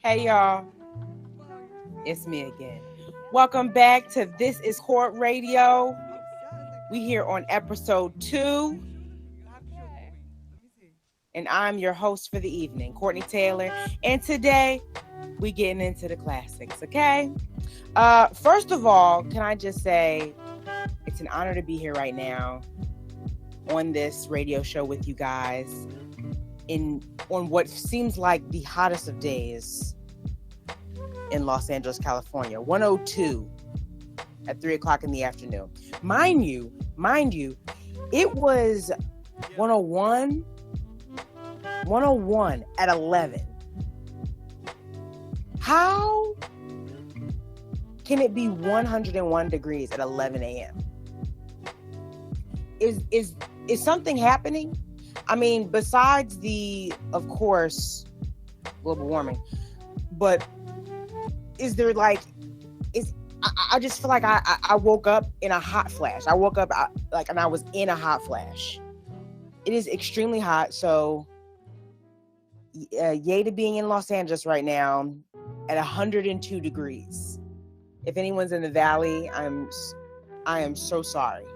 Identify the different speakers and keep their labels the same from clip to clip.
Speaker 1: Hey y'all, it's me again. Welcome back to This Is Court Radio. We here on episode 2. And I'm your host for the evening, Courtney Taylor. And today, we getting into the classics, okay? First of all, can I just say, it's an honor to be here right now on this radio show with you guys on what seems like the hottest of days in Los Angeles, California. 102 at 3 o'clock in the afternoon. Mind you, it was 101 at 11. How can it be 101 degrees at 11 a.m.? Is something happening? I mean, besides of course, global warming, but is there I just feel like I woke up in a hot flash. I woke up and I was in a hot flash. It is extremely hot, so yay to being in Los Angeles right now at 102 degrees. If anyone's in the valley, I am so sorry.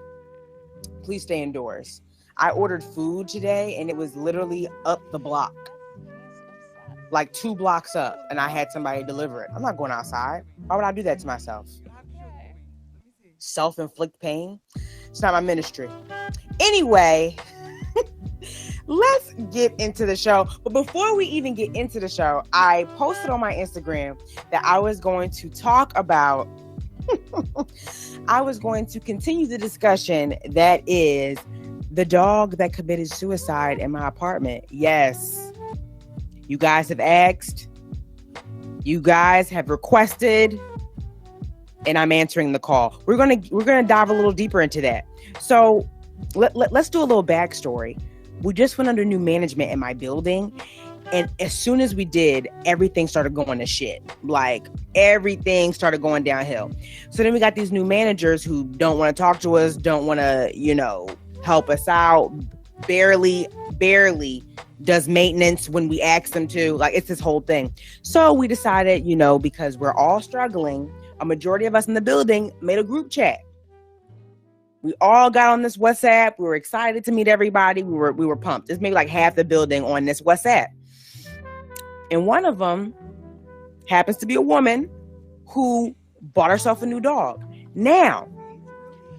Speaker 1: Please stay indoors. I ordered food today and it was literally up the block. Like 2 blocks up, and I had somebody deliver it. I'm not going outside. Why would I do that to myself? Self-inflict pain. It's not my ministry. Anyway, let's get into the show. But before we even get into the show, I posted on my Instagram that I was going to talk about I was going to continue the discussion that is the dog that committed suicide in my apartment. Yes. You guys have asked. You guys have requested. And I'm answering the call. We're gonna dive a little deeper into that. So let's do a little backstory. We just went under new management in my building. And as soon as we did, everything started going to shit. Like, everything started going downhill. So then we got these new managers who don't want to talk to us, don't want to, help us out, barely does maintenance when we ask them to. Like, it's this whole thing. So we decided, because we're all struggling, a majority of us in the building made a group chat. We all got on this WhatsApp. We were excited to meet everybody. We were pumped. There's maybe like half the building on this WhatsApp. And one of them happens to be a woman who bought herself a new dog. Now,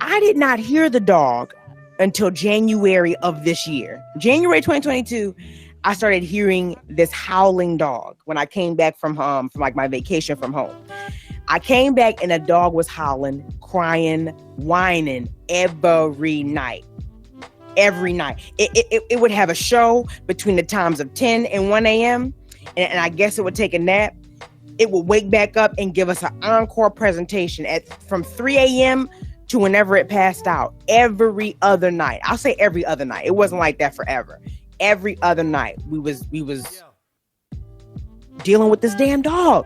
Speaker 1: I did not hear the dog until January of this year. January 2022, I started hearing this howling dog when I came back from my vacation from home. I came back and the dog was howling, crying, whining every night. Every night. It would have a show between the times of 10 and 1 a.m. And I guess it would take a nap. It would wake back up and give us an encore presentation from 3 a.m. to whenever it passed out. Every other night. I'll say every other night. It wasn't like that forever. Every other night we was dealing with this damn dog.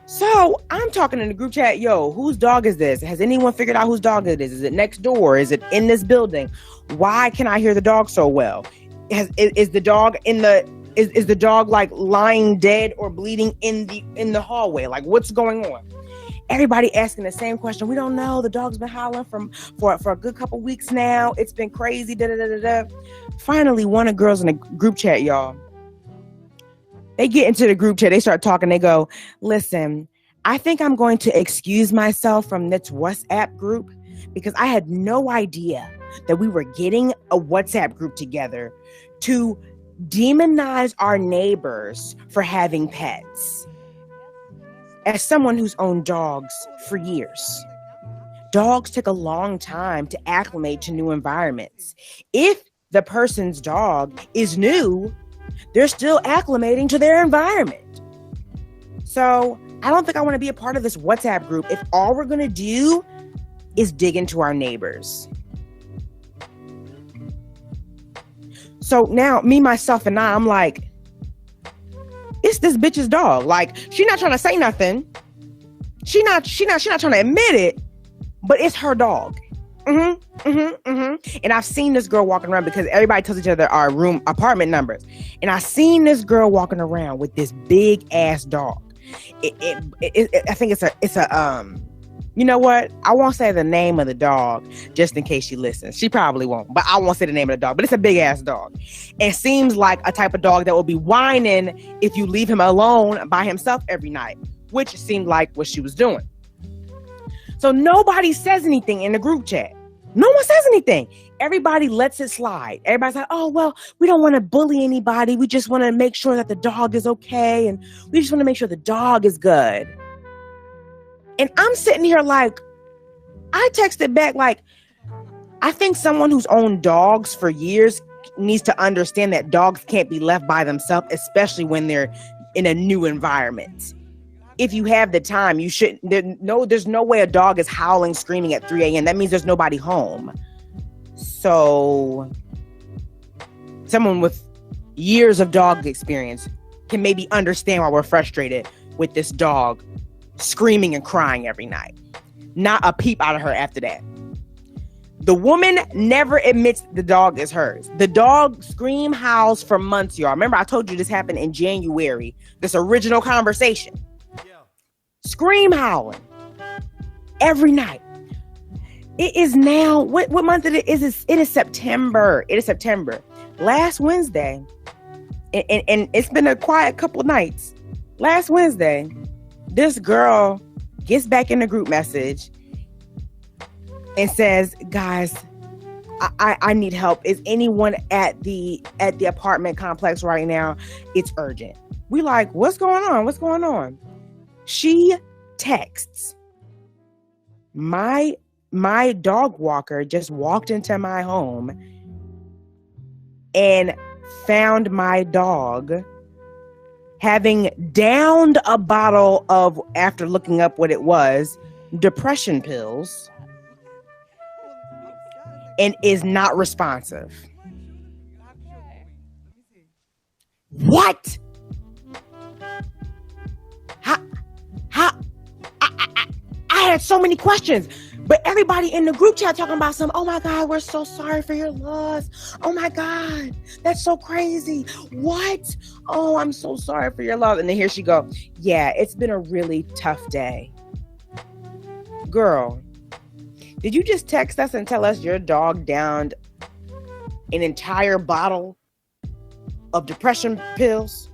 Speaker 1: So I'm talking in the group chat, yo, whose dog is this? Has anyone figured out whose dog it is? Is it next door? Is it in this building? Why can I hear the dog so well? Is the dog is the dog like lying dead or bleeding in the hallway? Like, what's going on? Everybody asking the same question. We don't know. The dog's been howling for a good couple weeks now. It's been crazy. Da, da, da, da, da. Finally, one of the girls in the group chat, y'all, they get into the group chat. They start talking. They go, listen, I think I'm going to excuse myself from this WhatsApp group because I had no idea that we were getting a WhatsApp group together to demonize our neighbors for having pets. As someone who's owned dogs for years, dogs take a long time to acclimate to new environments. If the person's dog is new, they're still acclimating to their environment. So I don't think I want to be a part of this WhatsApp group if all we're going to do is dig into our neighbors. So now me, myself, and I'm like, it's this bitch's dog. Like, she not trying to say nothing. She not trying to admit it, but it's her dog. And I've seen this girl walking around because everybody tells each other our apartment numbers. And I seen this girl walking around with this big ass dog. I think it's a you know what? I won't say the name of the dog just in case she listens. She probably won't, but I won't say the name of the dog. But it's a big ass dog. It seems like a type of dog that will be whining if you leave him alone by himself every night, which seemed like what she was doing. So nobody says anything in the group chat. No one says anything. Everybody lets it slide. Everybody's like, oh, well, we don't want to bully anybody. We just want to make sure that the dog is okay. And we just want to make sure the dog is good. And I'm sitting here like, I texted back like, I think someone who's owned dogs for years needs to understand that dogs can't be left by themselves, especially when they're in a new environment. If you have the time, you shouldn't. There's no way a dog is howling, screaming at 3 a.m. That means there's nobody home. So someone with years of dog experience can maybe understand why we're frustrated with this dog screaming and crying every night. Not a peep out of her after that. The woman never admits the dog is hers. The dog scream howls for months, y'all. Remember, I told you this happened in January. This original conversation. Scream howling every night. It is now, what month it is? It is September. It is September. Last Wednesday, and it's been a quiet couple of nights. Last Wednesday, this girl gets back in the group message and says, guys, I need help. Is anyone at the apartment complex right now? It's urgent. We like, what's going on? What's going on? She texts, my dog walker just walked into my home and found my dog having downed a bottle of, after looking up what it was, depression pills, and is not responsive. What? I had so many questions, but everybody in the group chat talking about some, oh my God, we're so sorry for your loss. Oh my God, that's so crazy. What? Oh, I'm so sorry for your loss. And then here she go. Yeah, it's been a really tough day. Girl, did you just text us and tell us your dog downed an entire bottle of depression pills?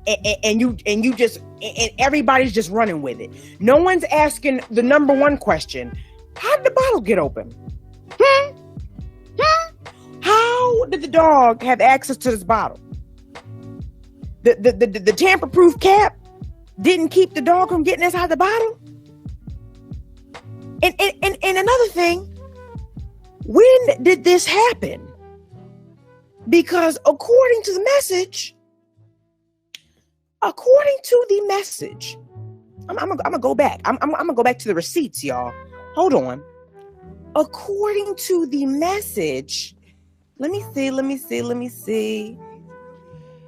Speaker 1: And everybody's just running with it. No one's asking the number one question: how did the bottle get open? How did the dog have access to this bottle? The tamper-proof cap didn't keep the dog from getting inside the bottle. And another thing, when did this happen? Because according to the message, I'm gonna go back. I'm gonna go back to the receipts, y'all. Hold on. According to the message, let me see.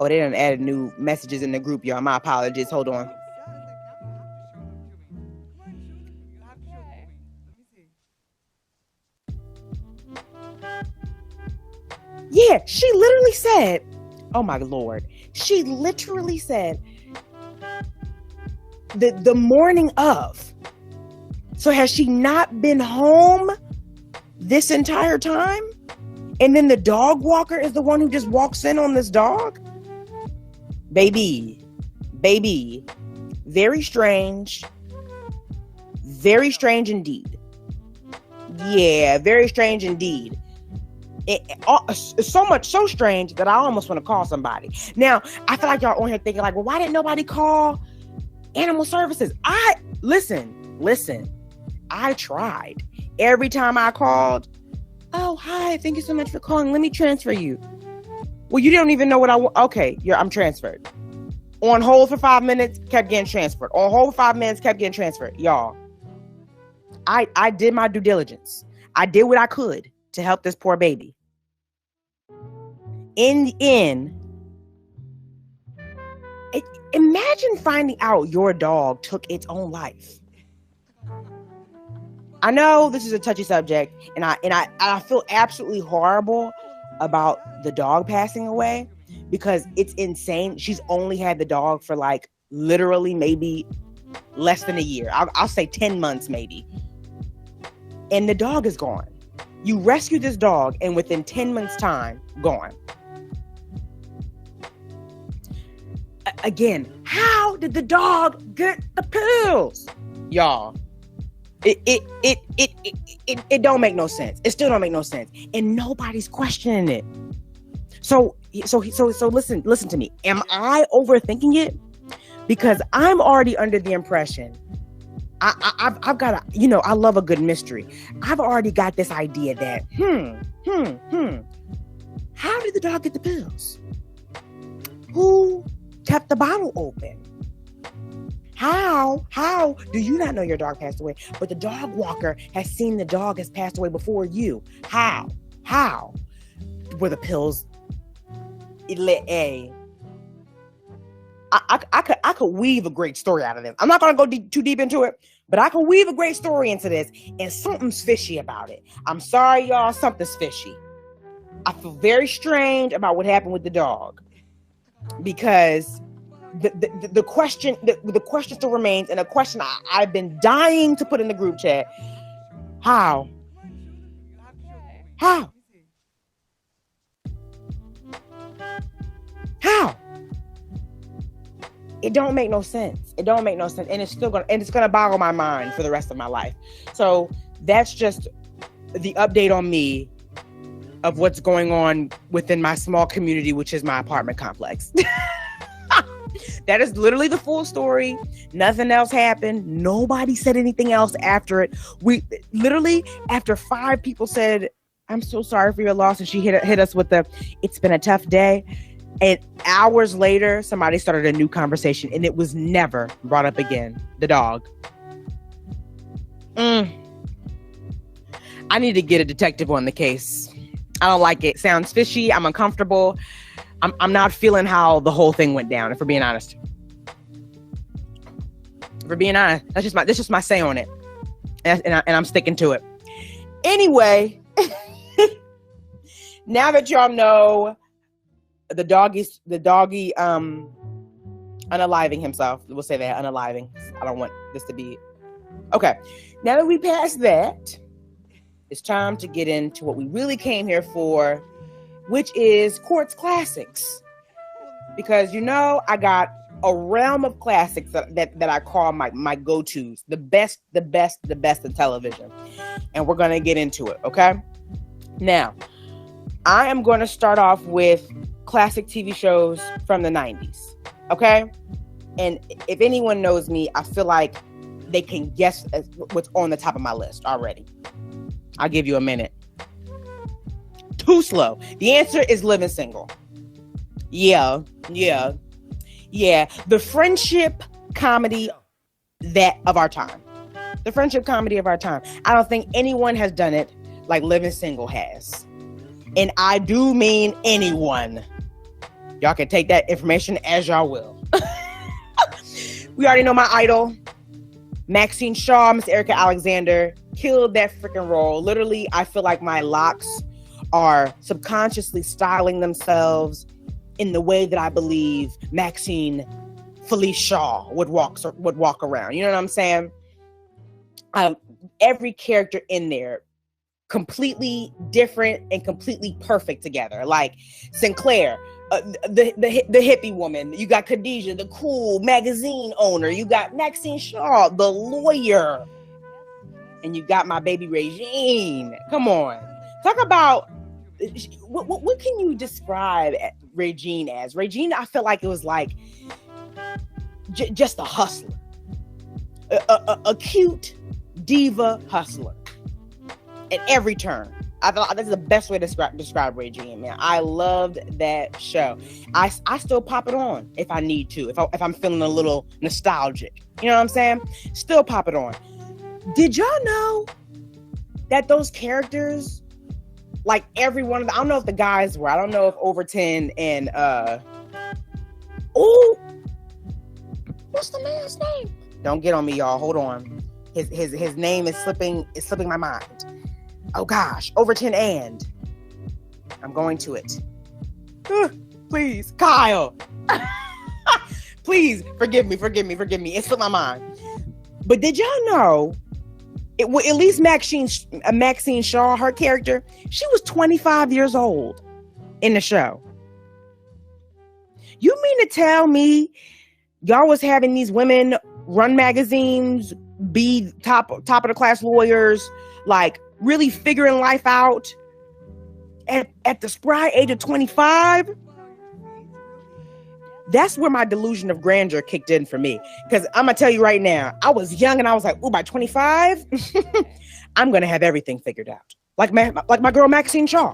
Speaker 1: Oh, they done added new messages in the group, y'all. My apologies. Hold on. Yeah, she literally said, oh my Lord. She literally said the morning of. So has she not been home this entire time? And then the dog walker is the one who just walks in on this dog? Baby. Very strange. Very strange indeed. Yeah, very strange indeed. It's so strange that I almost want to call somebody. Now, I feel like y'all on here thinking like, well, why didn't nobody call animal services? Listen, I tried. Every time I called, oh, hi, thank you so much for calling. Let me transfer you. Well, you don't even know what I want. Okay, I'm transferred. On hold for 5 minutes, kept getting transferred. On hold for 5 minutes, kept getting transferred. Y'all, I did my due diligence. I did what I could to help this poor baby. In the end, imagine finding out your dog took its own life. I know this is a touchy subject, and I feel absolutely horrible about the dog passing away because it's insane. She's only had the dog for like literally maybe less than a year. I'll say 10 months maybe. And the dog is gone. You rescue this dog and within 10 months time, gone. Again, how did the dog get the pills? Y'all, it don't make no sense. It still don't make no sense. And nobody's questioning it. So listen to me. Am I overthinking it? Because I'm already under the impression I've got I love a good mystery. I've already got this idea that, how did the dog get the pills? Who kept the bottle open? How do you not know your dog passed away, but the dog walker has seen the dog has passed away before you? How were the pills? I could weave a great story out of this. I'm not going to go too deep into it, but I can weave a great story into this, and something's fishy about it. I'm sorry, y'all. Something's fishy. I feel very strange about what happened with the dog, because the question still remains, and a question I've been dying to put in the group chat. How? It don't make no sense. And it's gonna boggle my mind for the rest of my life. So that's just the update on me of what's going on within my small community, which is my apartment complex. That is literally the full story. Nothing else happened. Nobody said anything else after it. We literally, after 5 people said, "I'm so sorry for your loss," and she hit us with "It's been a tough day." And hours later, somebody started a new conversation, and it was never brought up again. The dog. I need to get a detective on the case. I don't like it. Sounds fishy. I'm uncomfortable. I'm not feeling how the whole thing went down, if we're being honest. That's just my say on it. And I'm sticking to it. Anyway, now that y'all know the doggy unaliving himself. We'll say that, unaliving. I don't want this to be... Okay. Now that we passed that, it's time to get into what we really came here for, which is Quartz Classics. Because, I got a realm of classics that I call my go-tos. The best in television. And we're going to get into it, okay? Now, I am going to start off with classic TV shows from the 90s, okay? And if anyone knows me, I feel like they can guess what's on the top of my list already. I'll give you a minute. Too slow. The answer is Living Single. Yeah. The friendship comedy of our time. The friendship comedy of our time. I don't think anyone has done it like Living Single has. And I do mean anyone. Y'all can take that information as y'all will. We already know my idol. Maxine Shaw, Miss Erica Alexander, killed that freaking role. Literally, I feel like my locks are subconsciously styling themselves in the way that I believe Maxine Felice Shaw would walk around. You know what I'm saying? Every character in there completely different and completely perfect together. Like Sinclair, the hippie woman. You got Khadijah, the cool magazine owner. You got Maxine Shaw, the lawyer. And you got my baby Regine. Come on. Talk about, what can you describe Regine as? Regine, I feel like it was like just a hustler. A cute diva hustler. At every turn. I thought that's the best way to describe Regine, man. I loved that show. I still pop it on if I need to, if I'm feeling a little nostalgic. You know what I'm saying? Still pop it on. Did y'all know that those characters, like every one of them, I don't know if the guys were, I don't know if Overton and what's the man's name? Don't get on me, y'all. Hold on. His name is slipping my mind. Oh gosh, Overton and I'm going to it. Please, Kyle. Please forgive me. It slipped my mind. But did y'all know, at least Maxine Shaw, her character, she was 25 years old in the show. You mean to tell me y'all was having these women run magazines, be top of the class lawyers, like really figuring life out at the spry age of 25? That's where my delusion of grandeur kicked in for me. Because I'm going to tell you right now, I was young and I was like, by 25, I'm going to have everything figured out. Like my girl Maxine Shaw.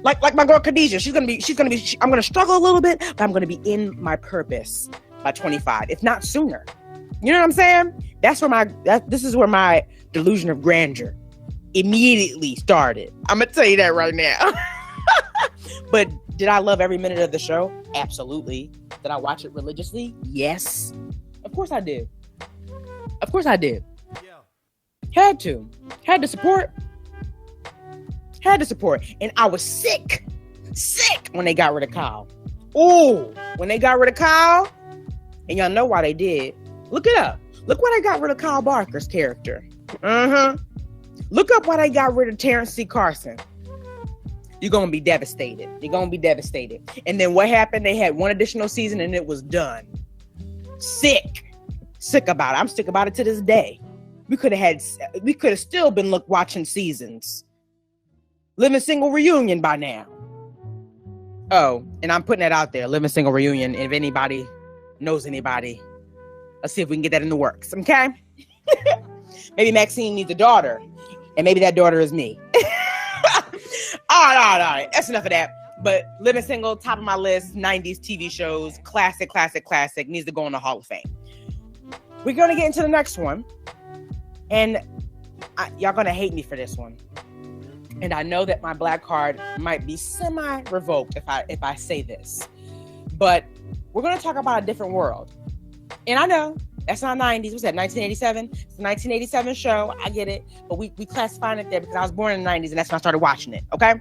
Speaker 1: like my girl Khadijah. I'm going to struggle a little bit, but I'm going to be in my purpose by 25, if not sooner. You know what I'm saying? This is where my delusion of grandeur immediately started. I'm going to tell you that right now. But did I love every minute of the show? Absolutely. Did I watch it religiously? Yes. Of course I did. Yeah. Had to support. And I was sick when they got rid of Kyle. Ooh, when they got rid of Kyle, and y'all know why they did. Look it up. Look why they got rid of Kyle Barker's character. Look up why they got rid of Terrence C. Carson. You're going to be devastated. And then what happened? They had one additional season and it was done. Sick about it. I'm sick about it to this day. We could have still been watching seasons. Living Single reunion by now. Oh, and I'm putting that out there. Living Single reunion. If anybody knows anybody, let's see if we can get that in the works. Okay? Maybe Maxine needs a daughter. And maybe that daughter is me. All right. That's enough of that. But Living Single, top of my list, 90s TV shows, classic, needs to go in the Hall of Fame. We're going to get into the next one. And y'all going to hate me for this one. And I know that my black card might be semi-revoked if I say this. But we're going to talk about a different world. And I know that's not 90s. What's that, 1987? It's a 1987 show. I get it. But we classifying it there because I was born in the 90s and that's when I started watching it. Okay?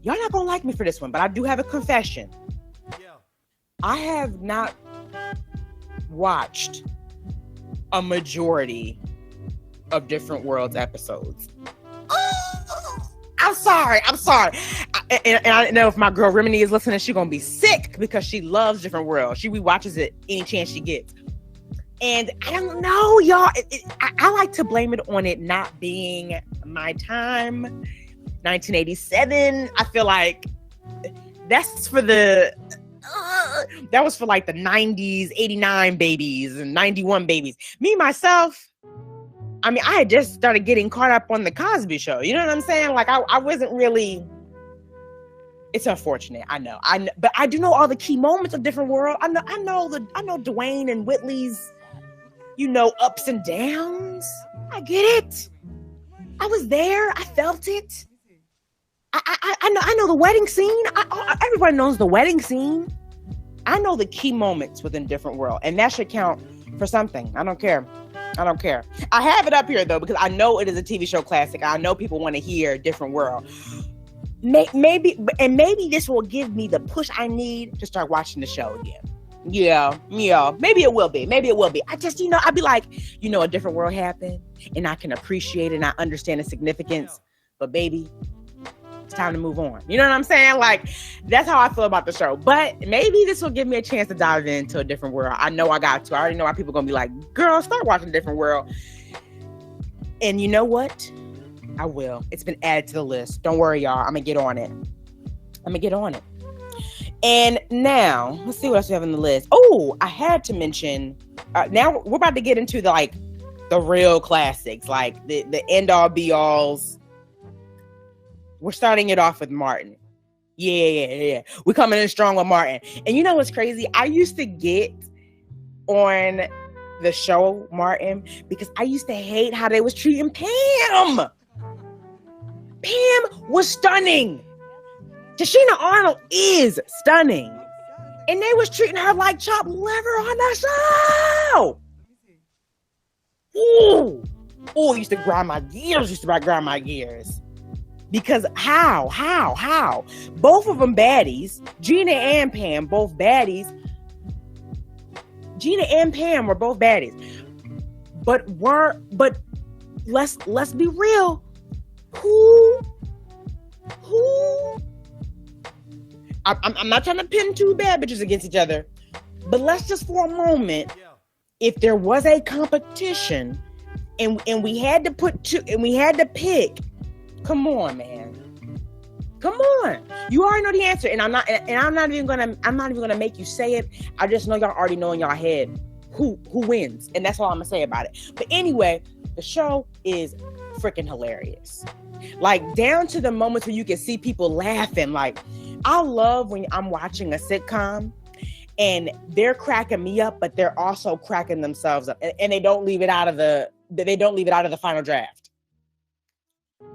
Speaker 1: Y'all not going to like me for this one, but I do have a confession. Yeah. I have not watched a majority of Different Worlds episodes. I'm sorry. And I know if my girl Remini is listening, she's going to be sick because she loves Different Worlds. She rewatches it any chance she gets. And I don't know, y'all. I like to blame it on it not being my time. 1987. I feel like that's for that was for like the 90s, 89 babies and 91 babies. Me, myself, I mean, I had just started getting caught up on the Cosby Show. You know what I'm saying? Like I wasn't really. It's unfortunate, I know, but I do know all the key moments of Different World. I know Dwayne and Whitley's, ups and downs. I get it. I was there. I felt it. I know the wedding scene. Everybody knows the wedding scene. I know the key moments within Different World, and that should count for something. I don't care. I have it up here though because I know it is a TV show classic. I know people want to hear Different World. Maybe this will give me the push I need to start watching the show again. Yeah. Maybe it will be. I just, I'd be like, a different world happened and I can appreciate it and I understand the significance. But baby, it's time to move on. You know what I'm saying? Like, that's how I feel about the show. But maybe this will give me a chance to dive into a different world. I know I got to. I already know why people are going to be like, girl, start watching a different world. And you know what? I will. It's been added to the list. Don't worry, y'all. I'm going to get on it. And now, let's see what else we have on the list. Oh, I had to mention, now we're about to get into the real classics, like the end-all be-alls. We're starting it off with Martin. Yeah. We're coming in strong with Martin. And you know what's crazy? I used to get on the show Martin because I used to hate how they was treating Pam. Pam was stunning. Tashina Arnold is stunning. And they was treating her like chopped liver on the show. Ooh, it used to grind my gears. Because how? Both of them baddies, Gina and Pam, both baddies, Gina and Pam were both baddies. But let's be real. Who I'm not trying to pin two bad bitches against each other, but let's just for a moment, if there was a competition and we had to put two and we had to pick, come on, man. Come on. You already know the answer. And I'm not even gonna make you say it. I just know y'all already know in y'all head who wins. And that's all I'm gonna say about it. But anyway, the show is freaking hilarious. Like, down to the moments where you can see people laughing. Like, I love when I'm watching a sitcom and they're cracking me up, but they're also cracking themselves up. And they don't leave it out of the final draft.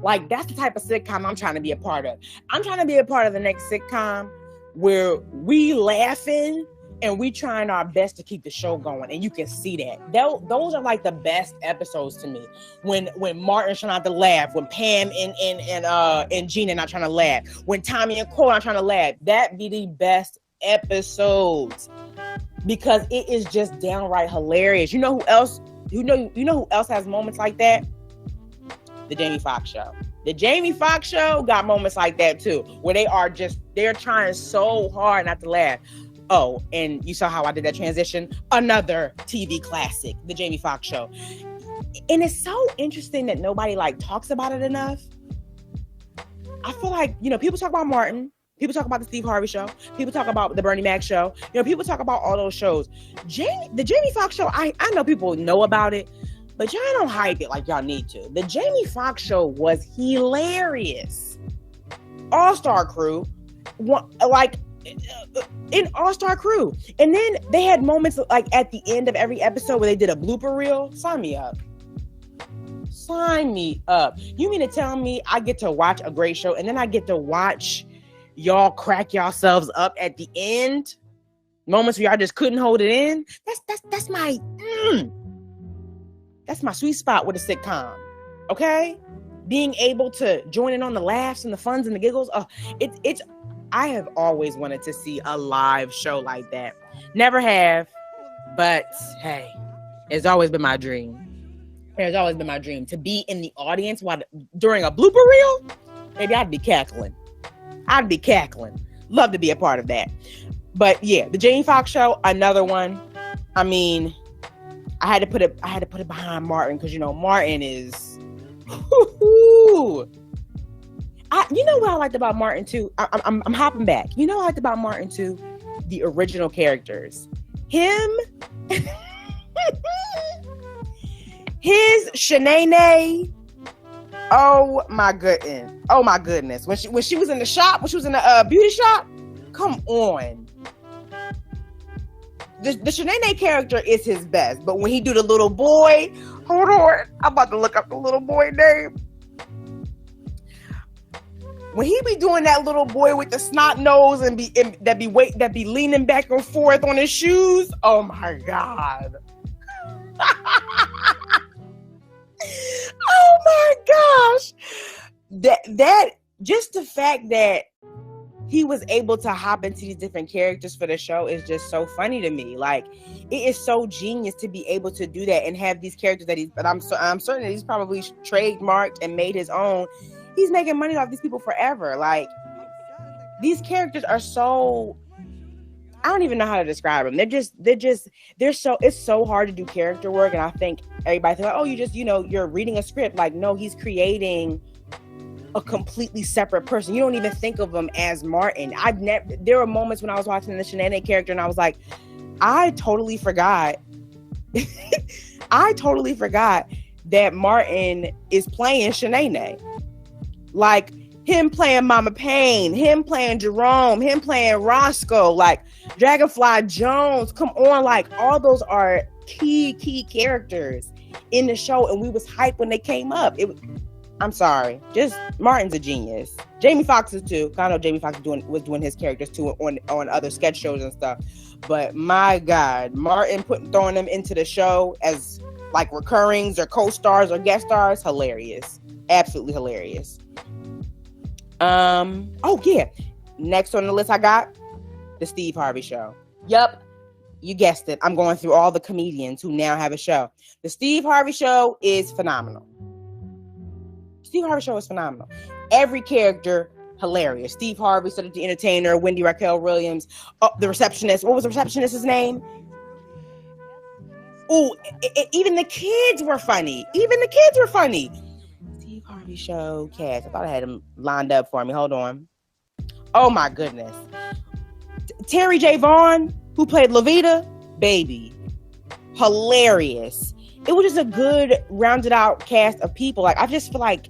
Speaker 1: Like, that's the type of sitcom I'm trying to be a part of. I'm trying to be a part of the next sitcom where we laughing and we trying our best to keep the show going, and you can see that. Those are like the best episodes to me. When Martin's trying not to laugh, when Pam and Gina not trying to laugh, when Tommy and Cole not trying to laugh, that be the best episodes because it is just downright hilarious. You know who else? You know who else has moments like that? The Jamie Foxx show. The Jamie Foxx show got moments like that too, where they're trying so hard not to laugh. Oh, and you saw how I did that transition? Another TV classic, the Jamie Foxx show. And it's so interesting that nobody like talks about it enough. I feel like, people talk about Martin, people talk about the Steve Harvey show, people talk about the Bernie Mac show, people talk about all those shows. The Jamie Foxx show, I know people know about it, but y'all don't hype it like y'all need to. The Jamie Foxx show was hilarious. All-Star Crew, in All-Star Crew. And then they had moments like at the end of every episode where they did a blooper reel. Sign me up. Sign me up. You mean to tell me I get to watch a great show and then I get to watch y'all crack yourselves up at the end? Moments where y'all just couldn't hold it in? That's my sweet spot with a sitcom. Okay? Being able to join in on the laughs and the funs and the giggles. I have always wanted to see a live show like that. Never have, but hey, it's always been my dream. It's always been my dream to be in the audience during a blooper reel. Maybe I'd be cackling. Love to be a part of that. But yeah, the Jamie Foxx show, another one. I mean, I had to put it behind Martin because Martin is. You know what I liked about Martin too? I'm hopping back. You know what I liked about Martin too? The original characters. Him, his Shanae. Oh my goodness. When she was in the shop, when she was in the beauty shop, come on. The Shanae character is his best, but when he do the little boy, hold on, I'm about to look up the little boy name. When he be doing that little boy with the snot nose and that be leaning back and forth on his shoes, oh my God. Oh my gosh. That just the fact that he was able to hop into these different characters for the show is just so funny to me. Like, it is so genius to be able to do that and have these characters but I'm certain that he's probably trademarked and made his own. He's making money off these people forever. Like, these characters are so, I don't even know how to describe them. It's so hard to do character work. And I think everybody thinks, oh, you're reading a script. Like, no, he's creating a completely separate person. You don't even think of him as Martin. There were moments when I was watching the Shanae character and I was like, I totally forgot that Martin is playing Shanae. Like, him playing Mama Payne, him playing Jerome, him playing Roscoe, like Dragonfly Jones. Come on, like, all those are key characters in the show, and we was hyped when they came up. I'm sorry, just Martin's a genius. Jamie Foxx is too. I know Jamie Foxx was doing his characters too on other sketch shows and stuff. But my God, Martin throwing them into the show as like recurrings or co-stars or guest stars, hilarious, absolutely hilarious. Oh yeah, next on the list I got the Steve Harvey show. Yup, You guessed it. I'm going through all the comedians who now have a show. The Steve Harvey Show is phenomenal. Steve Harvey Show is phenomenal. Every character, hilarious. Steve Harvey, Cedric the Entertainer, Wendy Raquel Williams, the receptionist. What was the receptionist's name? Ooh, even the kids were funny. Steve Harvey Show cast. I thought I had them lined up for me. Hold on. Oh my goodness. Terry J. Vaughn, who played Levita, baby. Hilarious. It was just a good rounded out cast of people. Like, I just feel like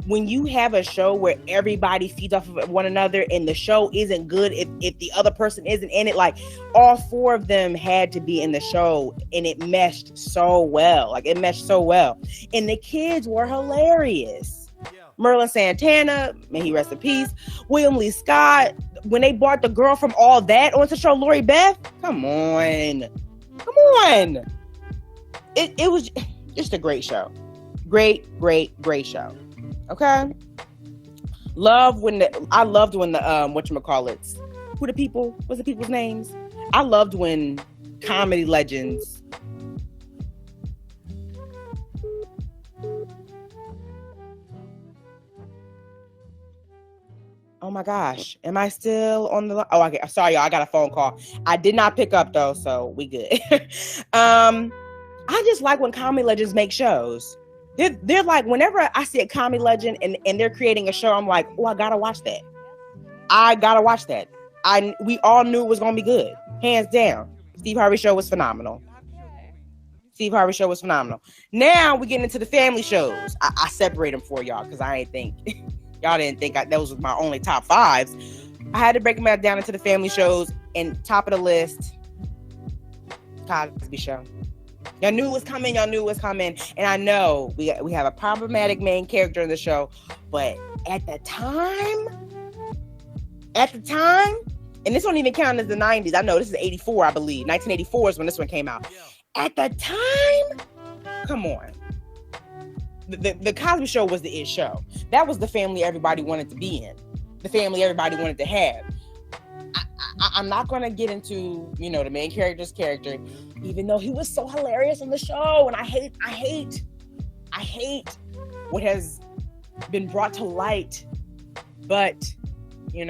Speaker 1: when you have a show where everybody feeds off of one another and the show isn't good if the other person isn't in it, like all four of them had to be in the show and it meshed so well. And the kids were hilarious. Merlin Santana, may he rest in peace. William Lee Scott, when they brought the girl from All That onto the show, Lori Beth, come on. It was just a great show. Great show. Okay. I loved when the whatchamacallits, what's the people's names? I loved when comedy legends oh my gosh, am I still on the oh okay, sorry y'all, I got a phone call. I did not pick up though, so we good. I just like when comedy legends make shows. They're like, whenever I see a comedy legend and they're creating a show, I'm like, oh, I gotta watch that. We all knew it was gonna be good, hands down. Steve Harvey Show was phenomenal. Now we getting into the family shows. I separate them for y'all because I ain't think y'all didn't think those was my only top fives. I had to break them down into the family shows, and top of the list, Cosby Show. Y'all knew it was coming, and I know we have a problematic main character in the show, but at the time, and this don't even count as the 90s. I know this is 84, I believe. 1984 is when this one came out. At the time, come on. The Cosby Show was the it show. That was the family everybody wanted to be in. The family everybody wanted to have. I'm not going to get into, the main character's character, even though he was so hilarious on the show. And I hate what has been brought to light. But, you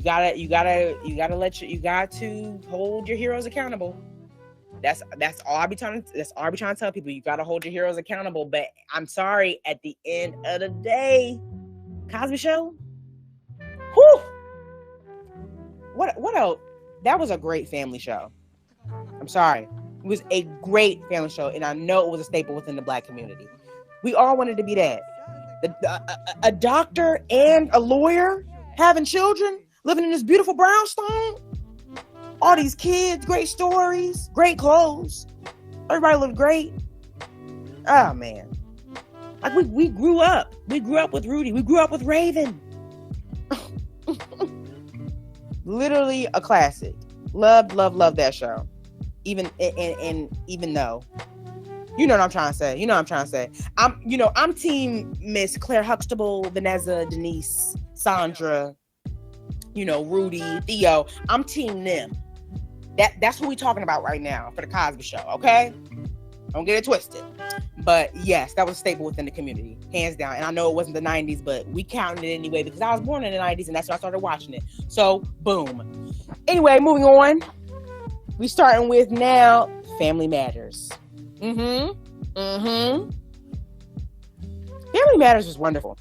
Speaker 1: got to hold your heroes accountable. That's all I be trying to tell people. You got to hold your heroes accountable. But I'm sorry, at the end of the day, Cosby Show, whew. What else? That was a great family show. I'm sorry. It was a great family show, and I know it was a staple within the Black community. We all wanted to be that. A doctor and a lawyer having children, living in this beautiful brownstone. All these kids, great stories, great clothes. Everybody looked great. Oh, man. Like, we grew up. We grew up with Rudy. We grew up with Raven. Literally a classic. Love that show. Even though, you know what I'm trying to say. I'm team Miss Claire Huxtable, Vanessa, Denise, Sandra, Rudy, Theo. I'm team them. That's who we talking about right now for the Cosby Show, okay? Don't get it twisted. But yes, that was a staple within the community, hands down. And I know it wasn't the 90s, but we counted it anyway because I was born in the 90s and that's when I started watching it. So, boom. Anyway, moving on. We starting with now Family Matters. Family Matters was wonderful.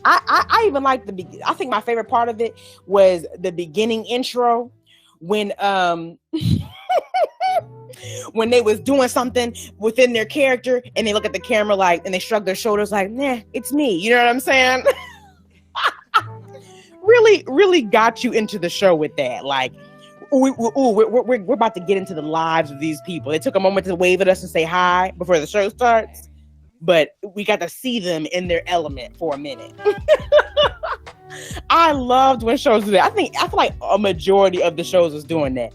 Speaker 1: I even liked I think my favorite part of it was the beginning intro when when they was doing something within their character and they look at the camera like, and they shrug their shoulders like, nah, it's me. You know what I'm saying? really got you into the show with that. Like, we're about to get into the lives of these people. They took a moment to wave at us and say hi before the show starts, but we got to see them in their element for a minute. I loved when shows do that. I feel like a majority of the shows was doing that.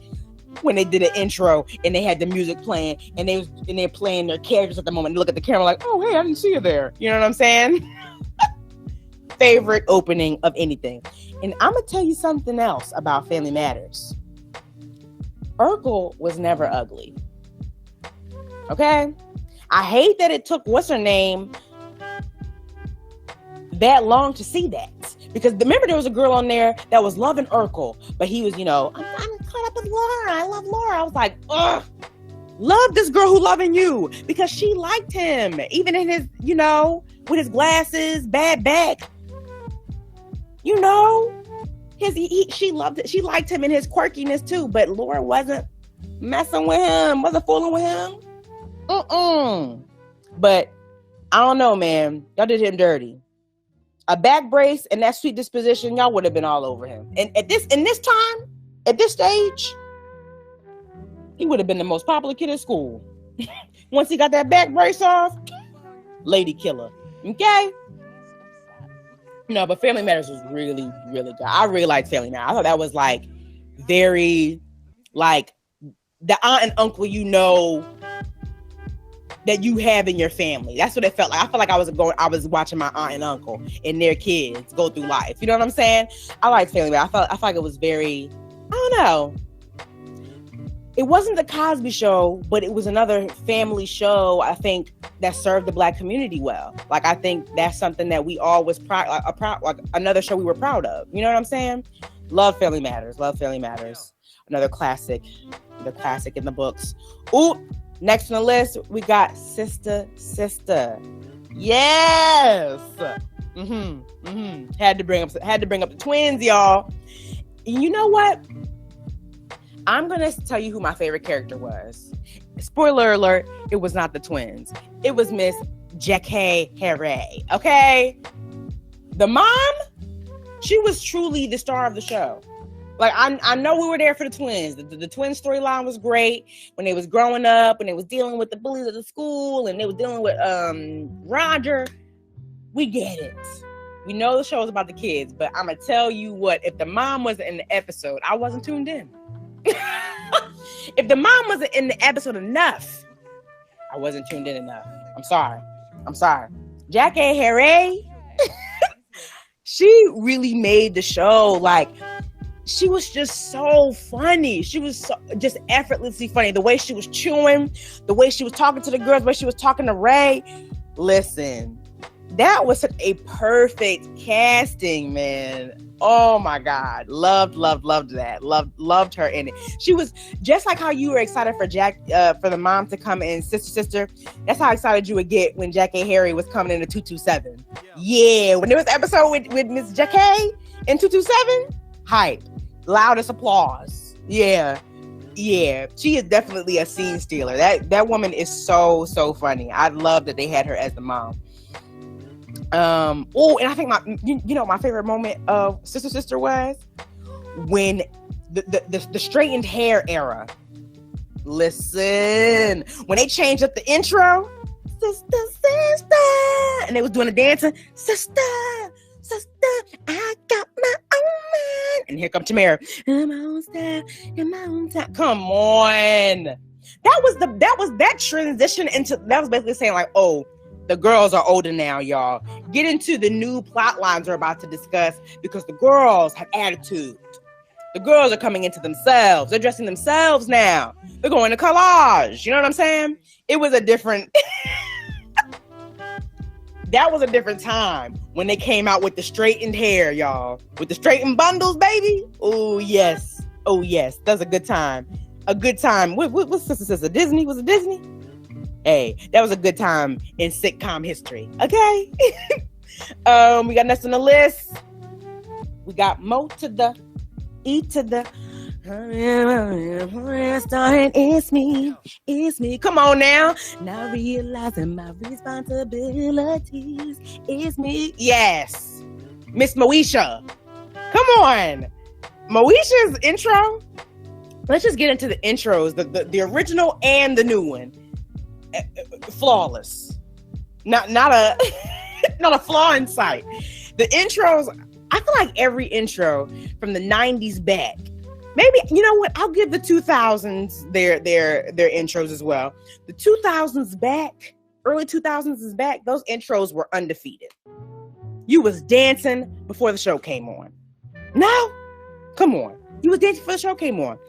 Speaker 1: When they did an intro and they had the music playing and they're playing their characters at the moment, they look at the camera like, oh, hey, I didn't see you there. You know what I'm saying? Favorite opening of anything. And I'm going to tell you something else about Family Matters. Urkel was never ugly. Okay? I hate that it took what's her name that long to see that. Because remember, there was a girl on there that was loving Urkel, but he was, I'm caught up with Laura. I love Laura. I was like, ugh, love this girl who loving you, because she liked him, even in his, with his glasses, bad back. She loved it. She liked him in his quirkiness too, but Laura wasn't messing with him, wasn't fooling with him. But I don't know, man. Y'all did him dirty. A back brace and that sweet disposition, y'all would have been all over him. And at this stage, he would have been the most popular kid at school. Once he got that back brace off, lady killer. Okay? No, but Family Matters was really, really good. I really liked Family Matters. I thought that was very, the aunt and uncle that you have in your family. That's what it felt like. I felt like I was watching my aunt and uncle and their kids go through life. You know what I'm saying? I like Family Matters. I felt like it was very, I don't know. It wasn't the Cosby Show, but it was another family show, I think, that served the Black community well. I think that's something that we all was proud, another show we were proud of. You know what I'm saying? Love Family Matters. Love Family Matters. Another classic. The classic in the books. Ooh. Next on the list, we got Sister. Yes. Had to bring up the twins, y'all. You know what? I'm gonna tell you who my favorite character was. Spoiler alert: it was not the twins. It was Miss Jackie Harry. Okay, the mom. She was truly the star of the show. I know we were there for the twins. The twin storyline was great when they was growing up, and they was dealing with the bullies at the school, and they was dealing with Roger. We get it. We know the show was about the kids, but I'm gonna tell you what: if the mom wasn't in the episode, I wasn't tuned in. If the mom wasn't in the episode enough, I wasn't tuned in enough. I'm sorry. Jackie Harry, she really made the show she was just so funny. She was just effortlessly funny. The way she was chewing, the way she was talking to the girls, the way she was talking to Ray. Listen, that was such a perfect casting, man. Oh my God. Loved that. Loved her in it. She was just like how you were excited for for the mom to come in Sister. That's how excited you would get when Jackie Harry was coming in the 227. Yeah. When there was an episode with Miss Jackie in 227, hype. Loudest applause. Yeah. She is definitely a scene stealer. That woman is so funny. I love that they had her as the mom. And I think my favorite moment of Sister was when the straightened hair era. Listen, when they changed up the intro, sister, and they was doing the dancing, sister, I got my own man, and here comes Tamara, in my own style. Come on, that transition into that was basically saying the girls are older now, y'all. Get into the new plot lines we're about to discuss, because the girls have attitude. The girls are coming into themselves. They're dressing themselves now. They're going to collage. You know what I'm saying? It was a different... That was a different time when they came out with the straightened hair, y'all. With the straightened bundles, baby. Oh, yes. That was a good time. What's Sister? Disney? Was it Disney? Hey, that was a good time in sitcom history. Okay? We got next on the list. We got Mo to the E to the it's me. Come on now. Now realizing my responsibilities. It's me. Yes. Miss Moesha. Come on. Moesha's intro. Let's just get into the intros. The original and the new one. Flawless. Not a not a flaw in sight. The intros, I feel like every intro from the 90s back. Maybe, you know what? I'll give the 2000s their intros as well. The 2000s back, early 2000s is back. Those intros were undefeated. You was dancing before the show came on. No, come on. You was dancing before the show came on.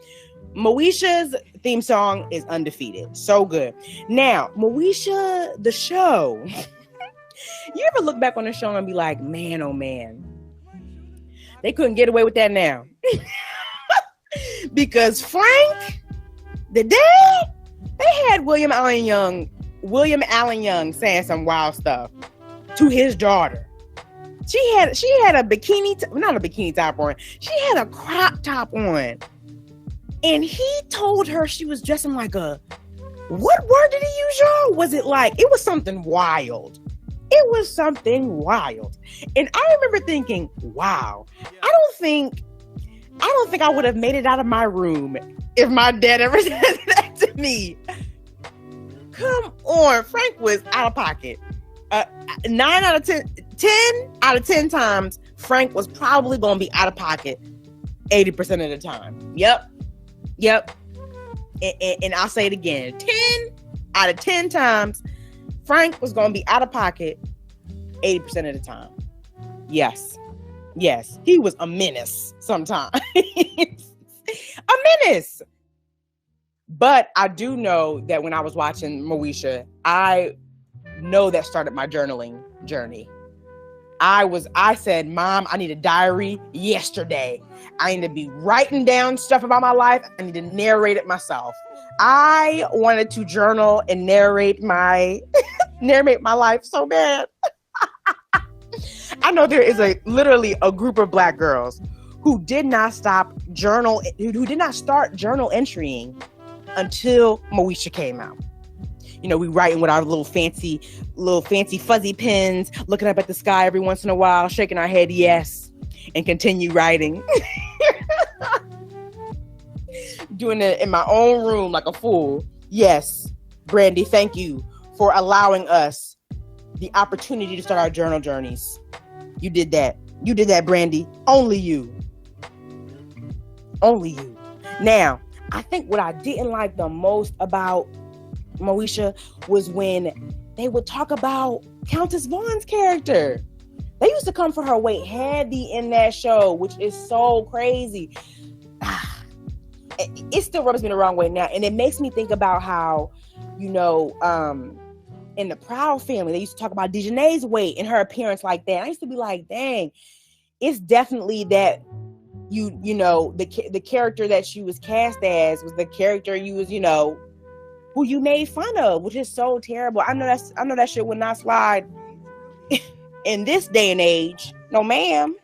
Speaker 1: Moesha's theme song is undefeated. So good. Now, Moesha, the show. You ever look back on the show and be like, man, oh man, they couldn't get away with that now. Because Frank, the dad, they had William Allen Young saying some wild stuff to his daughter. She had a bikini, not a bikini top on. She had a crop top on. And he told her she was dressing like a, what word did he use, y'all? Was it like, it was something wild. It was something wild. And I remember thinking, wow, I don't think I would have made it out of my room if my dad ever said that to me. Come on. Frank was out of pocket. 10 out of 10 times, Frank was probably going to be out of pocket 80% of the time. Yep. And I'll say it again. 10 out of 10 times, Frank was going to be out of pocket 80% of the time. Yes. He was a menace sometimes. A menace. But I do know that when I was watching Moesha, I know that started my journaling journey. I said, Mom, I need a diary yesterday. I need to be writing down stuff about my life. I need to narrate it myself. I wanted to journal and narrate my life so bad. I know there is literally a group of Black girls who did not start journal entrying until Moesha came out. You know, we writing with our little fancy fuzzy pens, looking up at the sky every once in a while, shaking our head yes, and continue writing. Doing it in my own room like a fool. Yes, Brandy, thank you for allowing us the opportunity to start our journal journeys. You did that. You did that, Brandy. Only you. Only you. Now, I think what I didn't like the most about Moesha was when they would talk about Countess Vaughn's character. They used to come for her weight heavy in that show, which is so crazy. It still rubs me the wrong way now. And it makes me think about how, you know, in the Proud family, they used to talk about Dejanay's weight and her appearance like that. I used to be like, dang, it's definitely that you know, the character that she was cast as was the character you was, you know, who you made fun of, which is so terrible. I know that shit would not slide in this day and age. No, ma'am.